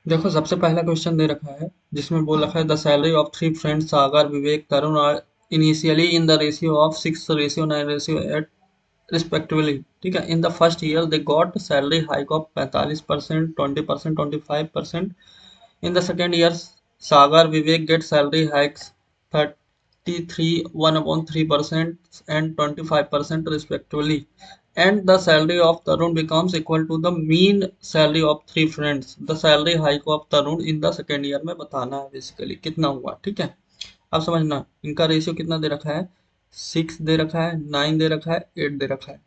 देखो सबसे पहला क्वेश्चन दे रखा है जिसमें बोल रखा है the salary of three friends Sagar Vivek Tarun are initially in the ratio of 6:9 ratio eight respectively. ठीक है, in the first year they got salary hike of 45%, 20%, 25%। In the second year Sagar Vivek get salary hikes 33, 1/3% and 25% respectively, and the salary of Tarun becomes equal to the mean salary of three friends. The salary hike of Tarun in the second year में बताना है basically कितना हुआ। ठीक है, अब समझना इनका रेशियो कितना दे रखा है, 6 दे रखा है, 9 दे रखा है, 8 दे रखा है।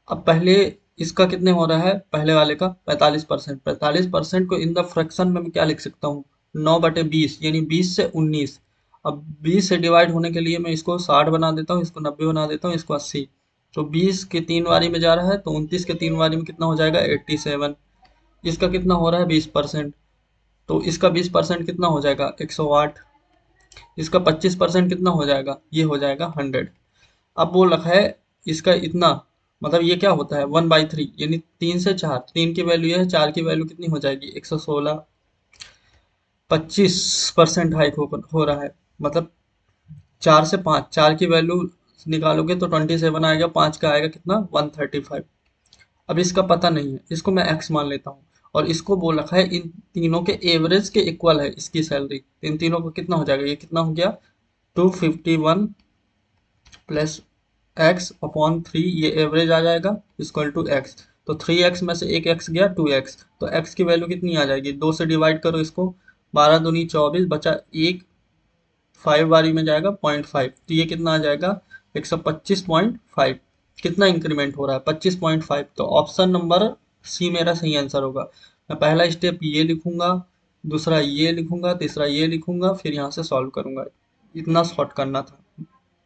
अब पहले इसका कितने हो रहा है, पहले वाले का 45%। 45% को इन द फ्रैक्शन में मैं क्या लिख सकता हूँ, 9/20 यानी 20 से 19। अब 20 से डिवाइड होने के लिए मैं इसको 60 बना देता हूँ, इसको 90 बना देता हूँ, इसको 80। तो 20 के 3 बारी में जा रहा है तो 29 के 3 बारी में कितना हो जाएगा, 87। इसका कितना हो रहा है, 20%। तो इसका 20% कितना हो जाएगा, 108। इसका 25% कितना हो जाएगा, ये हो जाएगा 100। अब बोल रखा है इसका इतना, मतलब ये क्या होता है 1/3 यानी 3 से 4, 3 की वैल्यू है, 4 की वैल्यू कितनी हो जाएगी 116। 25% हाइक हो रहा है, मतलब 4 से 5, 4 की वैल्यू निकालोगे तो 27 आएगा, 5 का आएगा कितना 135। अब इसका पता नहीं है, इसको मैं एक्स मान लेता हूँ। और इसको बोल रखा है इन तीनों के एवरेज के इक्वल है इसकी सैलरी। इन तीनों को कितना हो जाएगा, ये कितना हो गया 251 प्लस एक्स अपॉन 3, ये एवरेज आ जाएगा इक्वल टू एक्स। तो 3x में से एक एक्स गया 2x, तो x की वैल्यू कितनी आ जाएगी, 2 से डिवाइड करो इसको, 12 दूनी 24, बचा एक, 5 बारी में जाएगा 0.5, तो ये कितना आ जाएगा 125.5। कितना इंक्रीमेंट हो रहा है 25.5। तो ऑप्शन नंबर सी मेरा सही आंसर होगा। मैं पहला स्टेप ये लिखूंगा, दूसरा ये लिखूंगा, तीसरा ये लिखूंगा, फिर यहाँ से सॉल्व करूंगा। इतना शॉर्ट करना था।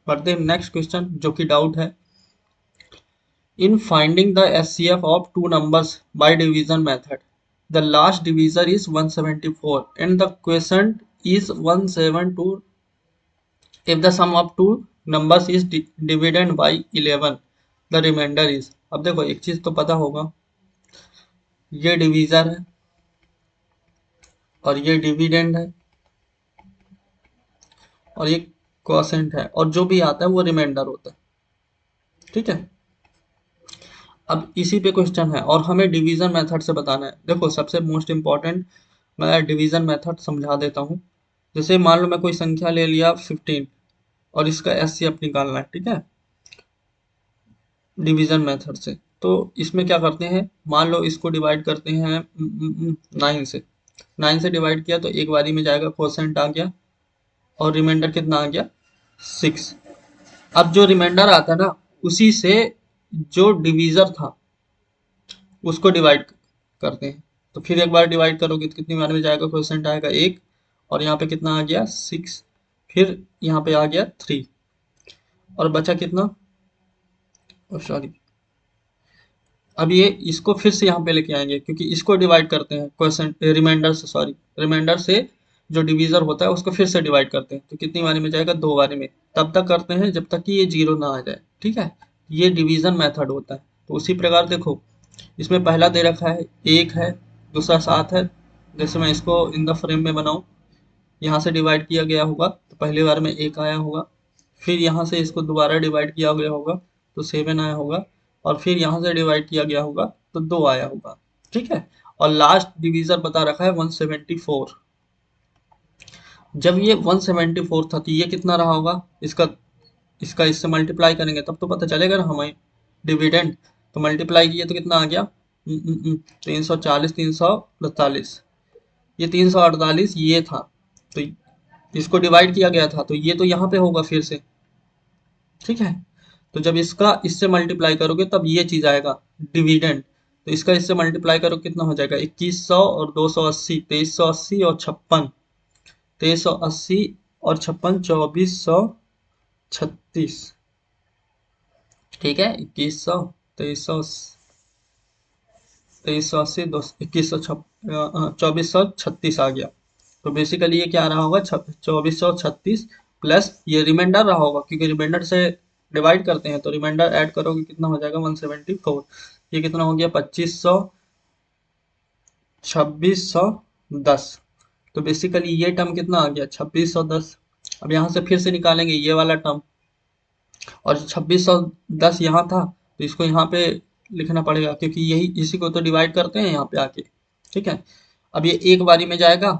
बढ़ते हैं नेक्स्ट क्वेश्चन जो कि डाउट है। In finding the SCF of two numbers by division method, the last divisor is 174 and the quotient is 172 if the sum of two numbers is divided by 11, the remainder is। अब देखो एक चीज तो पता होगा, ये divisor है और ये डिविडेंड है और ये क्वोशेंट है, और जो भी आता है वो रिमाइंडर होता है। ठीक है, अब इसी पे क्वेश्चन है और हमें डिवीजन मेथड से बताना है। देखो सबसे मोस्ट इंपॉर्टेंट, मैं डिवीजन मेथड समझा देता हूँ। जैसे मान लो मैं कोई संख्या ले लिया 15 और इसका एचसीएफ निकालना है। ठीक है, डिवीजन मेथड से तो इसमें क्या करते हैं, मान लो इसको डिवाइड करते हैं 9 से। 9 से डिवाइड किया तो एक बारी में जाएगा, क्वोशेंट आ गया और रिमाइंडर कितना आ गया 6। अब जो रिमाइंडर आता है ना, उसी से जो डिवीजर था उसको डिवाइड करते हैं। तो फिर एक बार डिवाइड करोगे तो कितनी बार में जाएगा, क्वोशेंट आएगा 1, और यहाँ पे कितना आ गया 6, फिर यहाँ पे आ गया 3, और बचा कितना, सॉरी, अब ये इसको फिर से यहाँ पे लेके आएंगे क्योंकि इसको डिवाइड करते हैं क्वोशेंट रिमाइंडर से, सॉरी रिमाइंडर से जो डिवीजर होता है उसको फिर से डिवाइड करते हैं। तो कितनी बारी में जाएगा, 2 बारी में। तब तक करते हैं जब तक कि ये जीरो ना आ जाए। ठीक है, ये डिवीजन मेथड होता है। तो उसी प्रकार देखो इसमें पहला दे रखा है 1 है, दूसरा 7 है। जैसे मैं इसको इन द फ्रेम में बनाऊं, यहाँ से डिवाइड किया गया होगा तो पहली बार में 1 आया होगा, फिर यहाँ से इसको दोबारा डिवाइड किया गया होगा तो 7 आया होगा, और फिर यहाँ से डिवाइड किया गया होगा तो 2 आया होगा। ठीक है, और लास्ट डिवीजर बता रखा है 174। जब ये 174 था तो ये कितना रहा होगा, इसका इसका इससे मल्टीप्लाई करेंगे तब तो पता चलेगा ना हमें डिविडेंड। तो मल्टीप्लाई किए तो कितना आ गया 340, 348, ये 348 ये था। तो इसको डिवाइड किया गया था तो ये तो यहाँ पे होगा फिर से। ठीक है, तो जब इसका इससे मल्टीप्लाई करोगे तब ये चीज आएगा डिविडेंड। तो इसका इससे मल्टीप्लाई करो कितना हो जाएगा 2100 और 280, 2380 और 56, 2380 और 56, 2436। ठीक है, 2100, 2300, 2380, 2100, 2436 आ गया। तो बेसिकली ये क्या रहा होगा 2436 प्लस ये रिमाइंडर रहा होगा, क्योंकि रिमाइंडर से डिवाइड करते हैं तो रिमाइंडर ऐड करोगे कितना हो जाएगा 174। ये कितना हो गया 2500, 2600 10। तो बेसिकली ये टर्म कितना आ गया 2610। अब यहाँ से फिर से निकालेंगे ये वाला टर्म, और 2610 यहाँ था तो इसको यहाँ पे लिखना पड़ेगा, क्योंकि यही इसी को तो डिवाइड करते हैं यहाँ पे आके। ठीक है, अब ये एक बारी में जाएगा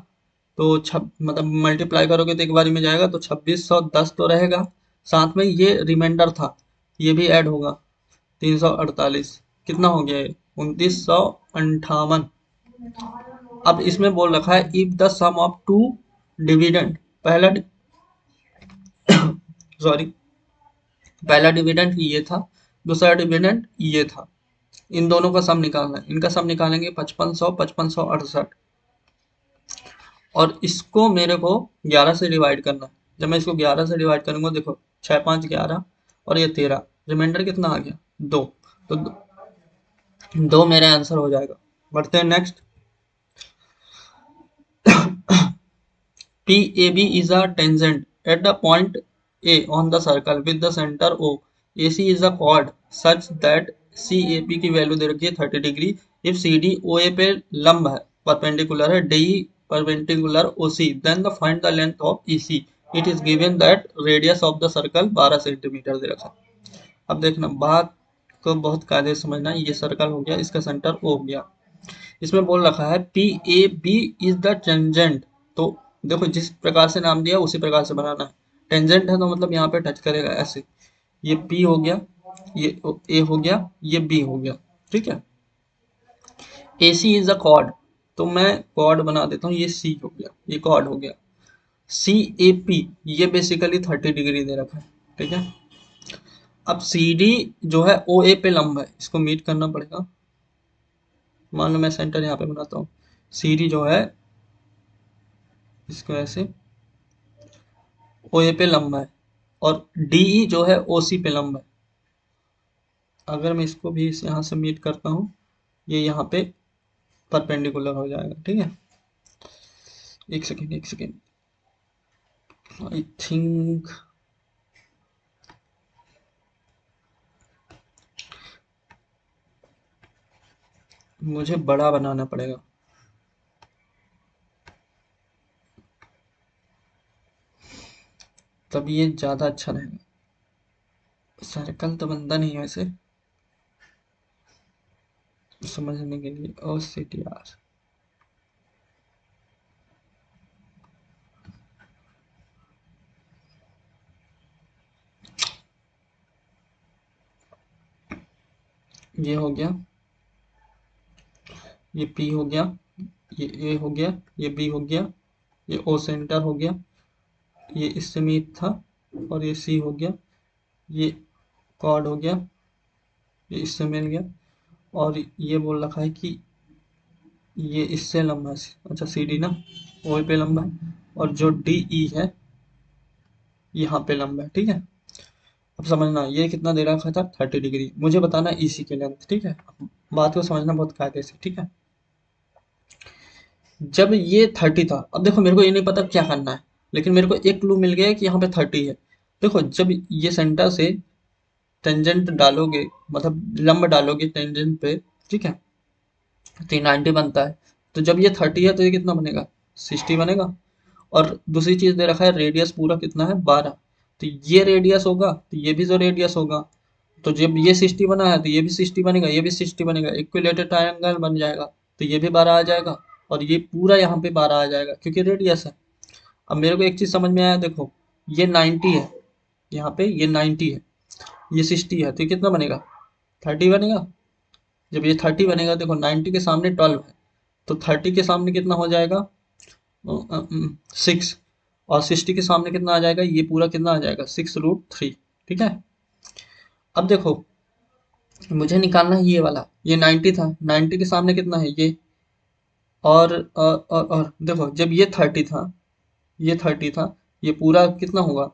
तो मतलब मल्टीप्लाई करोगे तो एक बारी में जाएगा, तो 2610 तो रहेगा, साथ में ये रिमाइंडर था ये भी ऐड होगा, 348। कितना हो गया ये 2958। अब इसमें बोल रखा है if the sum of two dividend, पहला सॉरी पहला डिविडेंड ये था, दूसरा डिविडेंड ये था, इन दोनों का सम निकालना है। इनका सम निकालेंगे 5500 5568, और इसको मेरे को 11 से डिवाइड करना है। जब मैं इसको 11 से डिवाइड करूंगा, देखो 6 5 11 और ये 13, रिमाइंडर कितना आ गया 2, तो 2 मेरा आंसर हो जाएगा। बढ़ते हैं next. PAB is a tangent at the point A on the circle with the center O. AC is a chord such that CAP की वैल्यू दे रखी है 30 डिग्री। इफ CD OA पे लंब है, परपेंडिकुलर है, DE perpendicular OC, then the find the length of EC। It is given that radius of the circle 12 centimetre दे रखा है। अब देखना, बात को बहुत कायदे से समझना। ये सर्कल हो गया, इसका सेंटर O हो गया। इसमें बोल रखा है PAB इज द टेंजेंट। तो देखो जिस प्रकार से नाम दिया उसी प्रकार से बनाना है। टेंजेंट है तो मतलब यहाँ पे टच करेगा ऐसे। ये P हो गया, ये A हो गया, ये B हो गया। ठीक है, AC इज अ कॉर्ड, तो मैं कॉर्ड बना देता हूँ, ये C हो गया, ये कॉर्ड हो गया। CAP ये बेसिकली 30 डिग्री दे रखा है। ठीक है, अब CD जो है OA पे लंब है, इसको मीट करना पड़ेगा। मान लो मैं सेंटर यहाँ पे बनाता हूँ, CD जो है इसको ऐसे OA पे लंबा है, और DE जो है OC पे लंबा है। अगर मैं इसको भी इस यहाँ से मीट करता हूँ, ये यहाँ पे परपेंडिकुलर हो जाएगा। ठीक है, एक सेकेंड एक सेकेंड, आई थिंक मुझे बड़ा बनाना पड़ेगा। तब ये ज़्यादा अच्छा रहेगा। सर्कल तो बनता नहीं है वैसे, समझने के लिए। ओ सिटी यार, ये हो गया, ये P हो गया, ये A हो गया, ये B हो गया, ये O सेंटर हो गया, ये इससे मीट था, और ये C हो गया, ये कॉर्ड हो गया, ये इससे मिल गया, और ये बोल रखा है कि ये इससे लंबा है। अच्छा CD ना ओ पे लंबा है, और जो DE है यहाँ पे लंबा है। ठीक है, अब समझना ये कितना दे रखा था 30 डिग्री, मुझे बताना EC की लेंथ। ठीक है, बात को समझना बहुत कायदे से। ठीक है, जब ये 30 था, अब देखो मेरे को ये नहीं पता क्या करना है, लेकिन मेरे को एक क्लू मिल गया है कि यहाँ पे 30 है। देखो जब ये सेंटर से टेंजेंट डालोगे, मतलब लंब डालोगे टेंजेंट पे, ठीक है, तो ये 90 बनता है। तो जब ये 30 है तो ये कितना बनेगा 60 बनेगा। और दूसरी चीज दे रखा है रेडियस पूरा कितना है 12, तो ये रेडियस होगा तो ये भी जो रेडियस होगा, तो जब ये 60 बना है तो ये भी 60 बनेगा, ये भी 60 बनेगा, इक्विलेटरल ट्रायंगल बन जाएगा। तो ये भी 12 आ जाएगा, और ये पूरा यहाँ पे 12 आ जाएगा क्योंकि रेडियस है। अब मेरे को एक चीज समझ में आया, देखो ये 90 है, यहाँ पे ये 90 है, ये 60 है, तो ये कितना बनेगा 30 बनेगा। जब ये 30 बनेगा, देखो 90 के सामने 12 है, तो 30 के सामने कितना हो जाएगा 6, और 60 के सामने कितना आ जाएगा, ये पूरा कितना आ जाएगा 6√3। ठीक है, अब देखो मुझे निकालना है ये वाला, ये 90 था, 90 के सामने कितना है ये, और देखो जब ये 30 था, ये 30 था, ये पूरा कितना होगा,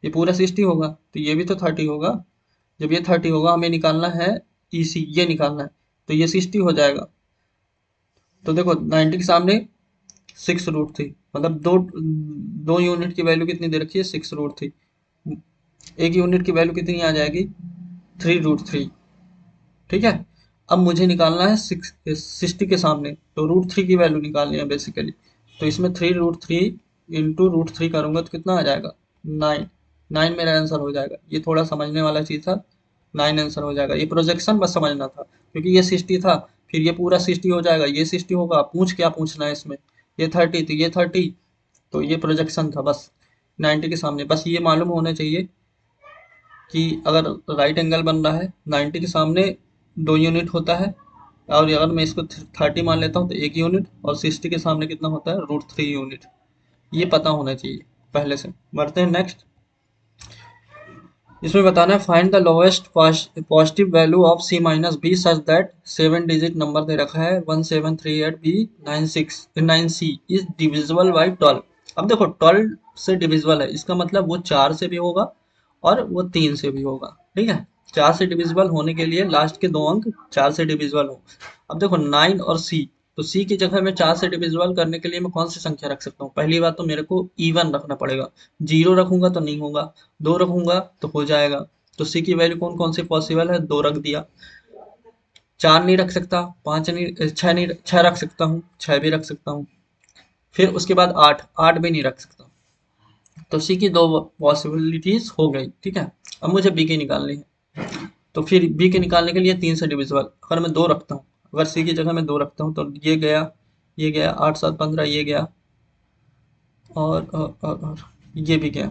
ये पूरा 60 होगा, तो ये भी तो 30 होगा। जब ये 30 होगा, हमें निकालना है EC, ये निकालना है, तो ये 60 हो जाएगा। तो देखो 90 के सामने 6√3, मतलब दो दो यूनिट की वैल्यू कितनी दे रखी है 6√3, एक यूनिट की वैल्यू कितनी आ जाएगी 3√3। ठीक है, अब मुझे निकालना है 60 के सामने, तो √3 की वैल्यू निकालनी है बेसिकली। तो इसमें 3√3 इंटू √3 करूंगा तो कितना आ जाएगा 9। 9 मेरा आंसर हो जाएगा। ये थोड़ा समझने वाला चीज था। 9 आंसर हो जाएगा। ये प्रोजेक्शन बस समझना था क्योंकि ये 60 था, फिर ये पूरा 60 हो जाएगा, ये 60 होगा, पूछ क्या पूछना है इसमें। ये 30 तो ये 30, तो ये प्रोजेक्शन था बस 90 के सामने। बस ये मालूम होना चाहिए कि अगर राइट एंगल बन रहा है 90 के सामने 2 यूनिट होता है, और अगर मैं इसको 30 मान लेता हूँ तो 1 यूनिट, और 60 के सामने कितना होता है √3 यूनिट। ये पता होना चाहिए पहले से। बढ़ते हैं नेक्स्ट। इसमें बताना है find the lowest positive value of C minus B such that 7 digit number दे रखा है 1738 B 96 9 C is divisible by 12। अब देखो 12 से डिविजिबल है, इसका मतलब वो 4 से भी होगा और वो 3 से भी होगा। ठीक है, 4 से डिविजिबल होने के लिए लास्ट के 2 अंक 4 से डिविजिबल हो। अब देखो 9 और सी, तो सी की जगह में 4 से डिविजिबल करने के लिए मैं कौन सी संख्या रख सकता हूँ। पहली बात तो मेरे को इवन रखना पड़ेगा। 0 रखूंगा तो नहीं होगा, 2 रखूंगा तो हो जाएगा। तो सी की वैल्यू कौन कौन सी पॉसिबल है, 2 रख दिया। 4 नहीं रख सकता, 5 नहीं, 6 नहीं, 6 रख सकता हूँ, 6 भी रख सकता हूँ। फिर उसके बाद 8, 8 भी नहीं रख सकता। तो सी की 2 पॉसिबिलिटीज हो गई। ठीक है, अब मुझे बी की निकालनी है। तो फिर बी के निकालने के लिए 3 से डिविजिबल अगर मैं 2 रखता हूँ, अगर सी की जगह मैं 2 रखता हूँ तो ये गया 8 7 15, ये गया, और ये भी गया।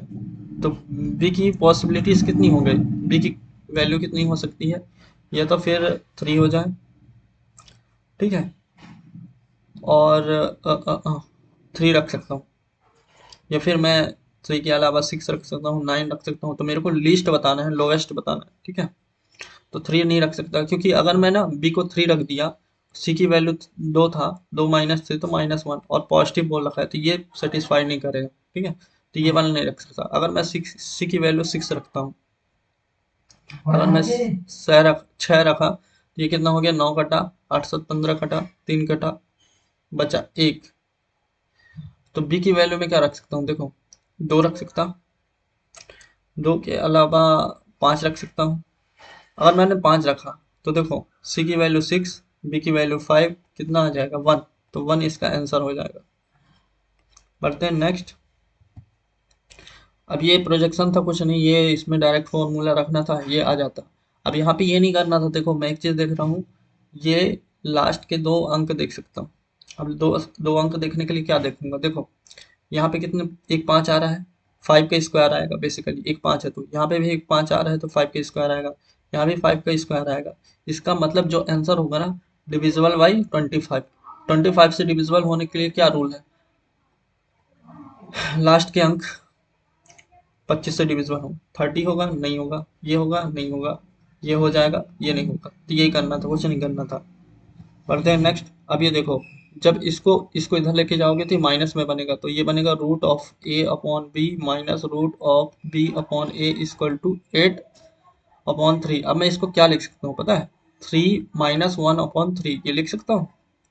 तो बी की पॉसिबिलिटीज कितनी हो गई, बी की वैल्यू कितनी हो सकती है, या तो फिर 3 हो जाए, ठीक है, और 3 रख सकता हूँ, या फिर मैं 3 के अलावा 6 रख सकता हूँ, 9 रख सकता हूँ। तो मेरे को लीस्ट बताना है, लोएस्ट बताना है। ठीक है, तो 3 नहीं रख सकता क्योंकि अगर मैं ना बी को 3 रख दिया, सी की वैल्यू 2 था, 2 माइनस 3 तो -1, और पॉजिटिव बोल रखा है तो ये सेटिस्फाई नहीं करेगा। ठीक है, तो ये वाला नहीं रख सकता। अगर मैं 6 सी की वैल्यू 6 रखता हूँ, अगर मैं 6 रखा तो ये कितना हो गया, 9 कटा 8 7 15 कटा 3 कटा, बचा 1। तो बी की वैल्यू में क्या रख सकता हूँ, देखो 2 रख सकता, 2 के अलावा 5 रख सकता हूँ। अगर मैंने 5 रखा तो देखो सी की वैल्यू 6, बी की वैल्यू 5, कितना आ जाएगा 1, तो 1 इसका आंसर हो जाएगा। बढ़ते हैं नेक्स्ट। अब ये प्रोजेक्शन था, कुछ नहीं, ये इसमें डायरेक्ट फॉर्मूला रखना था, ये आ जाता। अब यहाँ पे ये नहीं करना था। देखो मैं एक चीज देख रहा हूँ, ये लास्ट के 2 अंक देख सकता हूँ। अब दो दो अंक देखने के लिए क्या देखूंगा, देखो यहाँ पे कितने, एक 5 आ रहा है, 5 का स्क्वायर आएगा बेसिकली, एक 5 है तो यहाँ पे भी एक 5 आ रहा है तो 5 का स्क्वायर आएगा, यहाँ भी 5 का स्क्वायर आएगा। इसका मतलब जो आंसर होगा ना, डिविजिबल बाई 25। 25 से डिविजिबल होने के लिए क्या रूल है, लास्ट के अंक 25 से डिविजिबल हो, 30 होगा नहीं होगा, ये होगा नहीं होगा, ये हो जाएगा ये नहीं होगा। तो यही करना था, कुछ नहीं करना था। बढ़ते हैं नेक्स्ट। अब ये देखो, जब इसको इसको इधर लेके जाओगे तो माइनस में बनेगा, तो ये बनेगा √a/b minus √b/a equal to 8/3। अब मैं इसको क्या लिख सकता हूँ पता है, 3 माइनस 1/3 ये लिख सकता हूँ।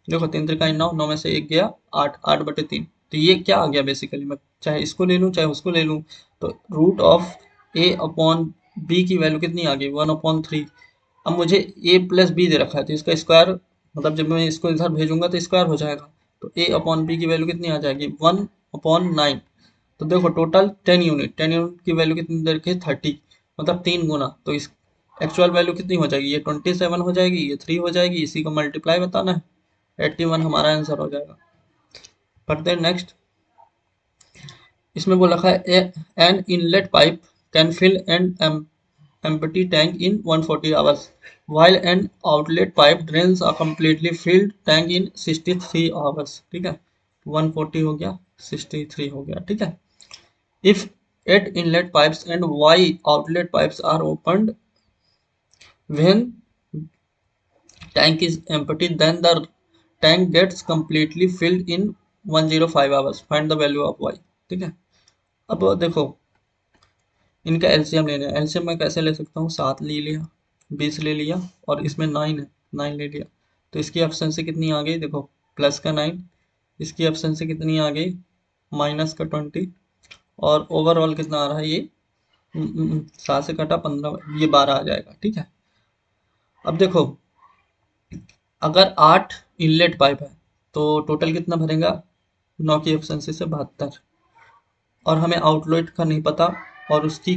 देखो 3 3 9, 9 में से 1 गया 8, 8/3। तो ये क्या आ गया बेसिकली, मैं चाहे इसको ले लूँ चाहे उसको ले लूँ, तो √a/b की वैल्यू कितनी आ गई 1/3। अब मुझे a प्लस बी दे रखा है तो इसका स्क्वायर, मतलब जब मैं इसको इधर भेजूंगा तो स्क्वायर हो जाएगा। तो a/b की वैल्यू कितनी आ जाएगी 1/9। तो देखो टोटल 10 यूनिट, 10 यूनिट की वैल्यू कितनी दे रखी है 30, मतलब 3 गुना। तो इस एक्चुअल वैल्यू कितनी हो जाएगी, ये 27 हो जाएगी, ये 3 हो जाएगी, इसी को मल्टीप्लाई बताना है, 81 हमारा आंसर हो जाएगा। पढ़ते हैं नेक्स्ट। इसमें वो रखा है an inlet pipe can fill an empty tank in 140 hours while an outlet pipe drains a completely filled tank in 63 hours। ठीक है, 140 हो गया 63 हो गया। ठीक है, if 8 inlet pipes and y outlet pipes are opened when tank is empty then the tank gets completely filled in 105 hours, find the value of y। ठीक है, अब देखो इनका एलसीएम लेना है। एलसीएम मैं कैसे ले सकता हूँ, 7 ले लिया, 20 ले लिया, और इसमें 9 है, 9 ले लिया। तो इसकी एफिशिएंसी कितनी आ गई, देखो प्लस का 9, इसकी एफिशिएंसी कितनी आ गई माइनस का 20, और ओवरऑल कितना आ रहा है ये 7 से कटा 15, ये 12 आ जाएगा। ठीक है, अब देखो अगर 8 इनलेट पाइप है तो टोटल कितना भरेगा, 9 की एफिशिएंसी से 72, और हमें आउटलेट का नहीं पता, और उसकी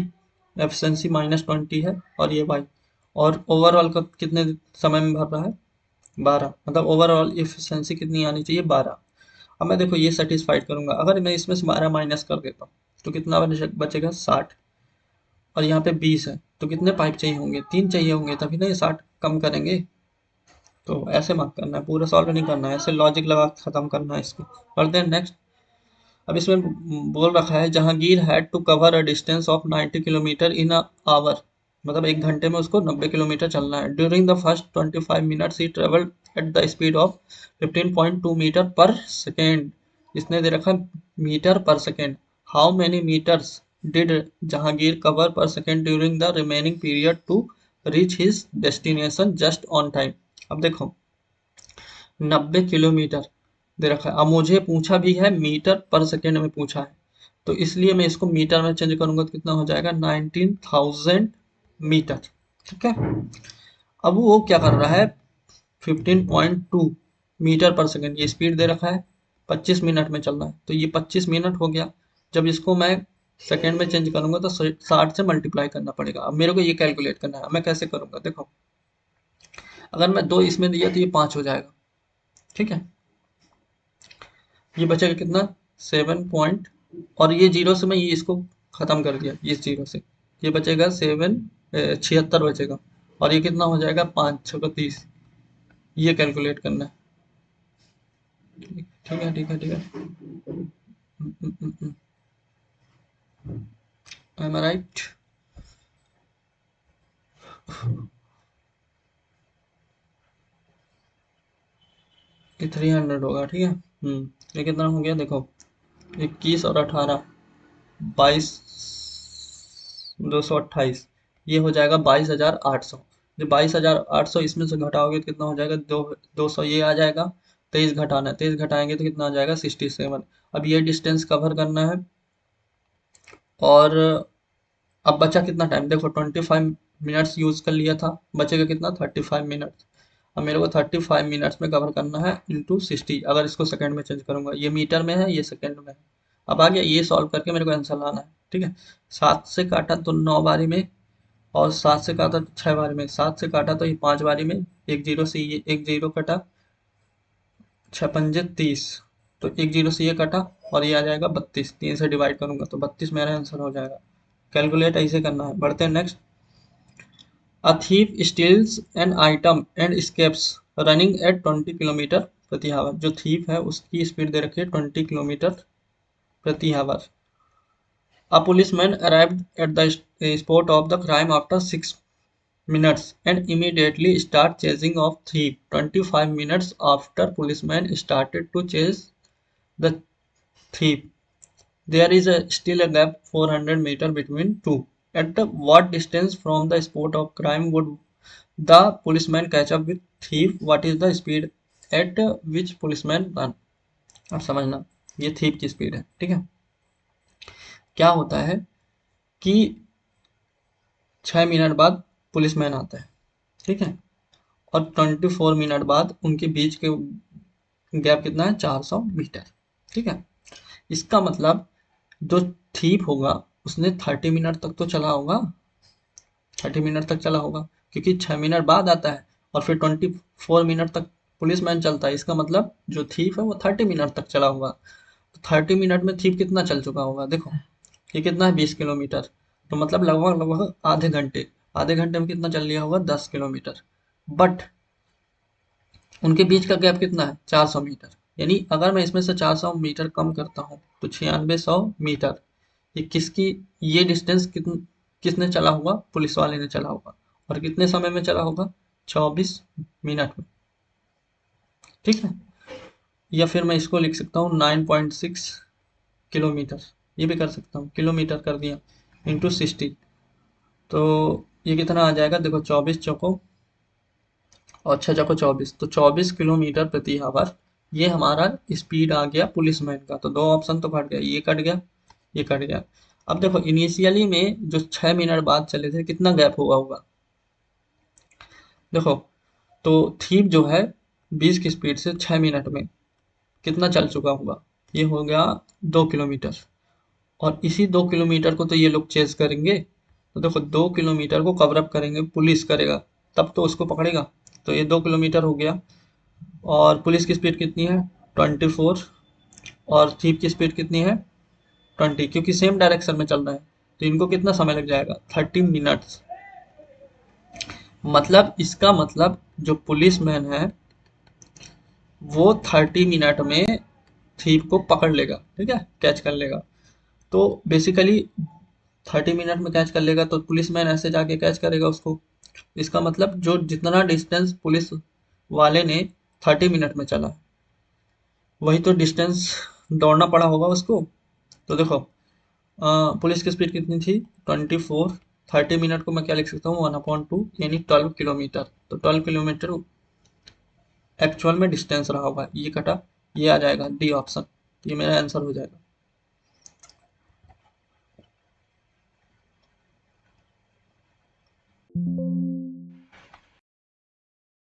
एफिशिएंसी -20 है, और ये वाई, और ओवरऑल का कितने समय में भर रहा है 12, मतलब ओवरऑल एफिशिएंसी कितनी आनी चाहिए 12। अब मैं देखो ये सेटिस्फाइड करूंगा, अगर मैं इसमें से 12 माइनस कर देता हूँ तो कितना बचेगा 60, और यहाँ पे 20 है, तो कितने पाइप चाहिए होंगे 3 चाहिए होंगे, तभी ना ये 60 कम करेंगे। तो ऐसे मत करना है, पूरा सॉल्व नहीं करना है, ऐसे लॉजिक लगा के खत्म करना है इसको। पढ़ते हैं नेक्स्ट। अब इसमें बोल रखा है Jahangir had to cover a distance of 90 kilometre in a hour, मतलब 1 घंटे में उसको 90 किलोमीटर चलना है। During the first 25 minutes he travelled at the speed of 15.2 metre per second. इसने दे रखा है metre per second. How many metres did Jahangir cover per second during the remaining period to reach his destination just on time. अब देखो 90 kilometre दे रखा है, अब मुझे पूछा भी है मीटर पर सेकेंड में पूछा है, तो इसलिए मैं इसको मीटर में चेंज करूंगा तो कितना हो जाएगा 19,000 मीटर। ठीक है। अब वो क्या कर रहा है 15.2 मीटर पर सेकेंड, ये स्पीड दे रखा है, 25 मिनट में चलना है, तो ये 25 मिनट हो गया। जब इसको मैं सेकेंड में चेंज करूंगा तो 60 से मल्टीप्लाई करना पड़ेगा। अब मेरे को ये कैलकुलेट करना है, मैं कैसे करूंगा देखो, अगर मैं 2 इसमें दिया तो ये 5 हो जाएगा। ठीक है, ये बचेगा कितना 7 पॉइंट, और ये जीरो से मैं ये इसको खत्म कर दिया, ये जीरो से ये बचेगा 76 बचेगा, और ये कितना हो जाएगा 5 6 30। ये कैलकुलेट करना है। ठीक है ठीक है ठीक है। एम आई राइट? ये 300 होगा। ठीक है। ये कितना हो गया देखो, 21 और 18, 22, 228, ये हो जाएगा 22,800। जो 22,800 इसमें से घटाओगे तो कितना हो जाएगा 200, ये आ जाएगा। 23 घटाना है, 23 घटाएंगे तो कितना आ जाएगा 67। अब ये डिस्टेंस कवर करना है, और अब बचा कितना टाइम देखो 25 मिनट्स यूज कर लिया था, बचेगा कितना 35 मिनट्स। अब मेरे को 35 मिनट्स में कवर करना है इंटू 60, अगर इसको सेकंड में चेंज करूंगा, ये मीटर में है ये सेकंड में है। अब आ गया, ये सॉल्व करके मेरे को आंसर लाना है। ठीक है। 7 से काटा तो 9 बारी में, और 7 से काटा तो 6 बारी में, 7 से काटा तो ये 5 बारी में, एक जीरो से ये एक जीरो कटा, 6 पंजे 30, तो एक जीरो से ये कटा, और ये आ जाएगा 32, 3 से डिवाइड करूंगा तो 32 मेरा आंसर हो जाएगा। कैलकुलेट ऐसे करना है। बढ़ते हैं next. A thief steals an item and escapes running at 20 kilometre प्रति आवर। जो थीप है उसकी स्पीड दे रखी है 20 किलोमीटर प्रति our. A policeman arrived at the spot of the crime after 6 minutes and immediately start chasing of thief. 25 minutes after policeman started to chase the thief, there is still a gap 400 meter between two. At what distance from the spot of crime would the policeman catch up with thief? What is the speed at which policeman run? अब समझना, ये thief की speed है। ठीक है। क्या होता है कि 6 मिनट बाद पुलिसमैन आता है। ठीक है। और 24 मिनट बाद उनके बीच के गैप कितना है 400 मीटर। ठीक है। इसका मतलब जो थीप होगा उसने 30 मिनट तक तो चला होगा, 30 मिनट तक चला होगा, क्योंकि 6 मिनट बाद आता है, और फिर 24 मिनट तक पुलिसमैन चलता है। इसका मतलब जो थीप है वो 30 मिनट तक चला होगा। तो 30 मिनट में थीप कितना चल चुका होगा देखो, ये कितना है 20 किलोमीटर, तो मतलब लगभग लगभग आधे घंटे, आधे घंटे में कितना चल लिया होगा 10 किलोमीटर। बट उनके बीच का गैप कितना है 400 मीटर, यानी अगर मैं इसमें से 400 मीटर कम करता हूँ तो 9600 मीटर। ये किसकी, ये डिस्टेंस किसने चला होगा पुलिस वाले ने चला होगा, और कितने समय में चला होगा 24 मिनट में। ठीक है। या फिर मैं इसको लिख सकता हूँ 9.6 किलोमीटर, ये भी कर सकता हूँ, किलोमीटर कर दिया इंटू 60, तो ये कितना आ जाएगा देखो 24 चौको और 6 चौको 24, तो 24 किलोमीटर प्रति आवर ये हमारा स्पीड आ गया पुलिसमैन का। तो दो ऑप्शन तो कट गया, ये कट गया, ये कट गया। अब देखो इनिशियली में जो 6 मिनट बाद चले थे कितना गैप हुआ होगा देखो, तो थीप जो है 20 की स्पीड से 6 मिनट में कितना चल चुका होगा, ये हो गया 2 किलोमीटर। और इसी 2 किलोमीटर को तो ये लोग चेज करेंगे। तो देखो 2 किलोमीटर को कवर अप करेंगे, पुलिस करेगा, तब तो उसको पकड़ेगा। तो ये 2 किलोमीटर हो गया। और पुलिस की स्पीड कितनी है? 24। और थीप की स्पीड कितनी है? 20, क्योंकि सेम डायरेक्शन में चल रहा है। तो इनको कितना समय लग जाएगा? 30 मिनट्स। मतलब इसका मतलब जो पुलिस मैन है वो 30 मिनट में थीप को पकड़ लेगा, ठीक है, कैच कर लेगा। तो बेसिकली 30 मिनट में कैच कर लेगा, तो पुलिस मैन ऐसे जाके कैच करेगा उसको। इसका मतलब जो जितना डिस्टेंस पुलिस वाले ने 30 मिनट में चला, वही तो डिस्टेंस दौड़ना पड़ा होगा उसको। तो देखो पुलिस की स्पीड कितनी थी? 24। 30 मिनट को मैं क्या लिख सकता हूँ? 1/2 यानी 12 किलोमीटर। तो 12 किलोमीटर एक्चुअल में डिस्टेंस रहा होगा। ये कटा, ये आ जाएगा डी ऑप्शन। ये मेरा आंसर हो जाएगा।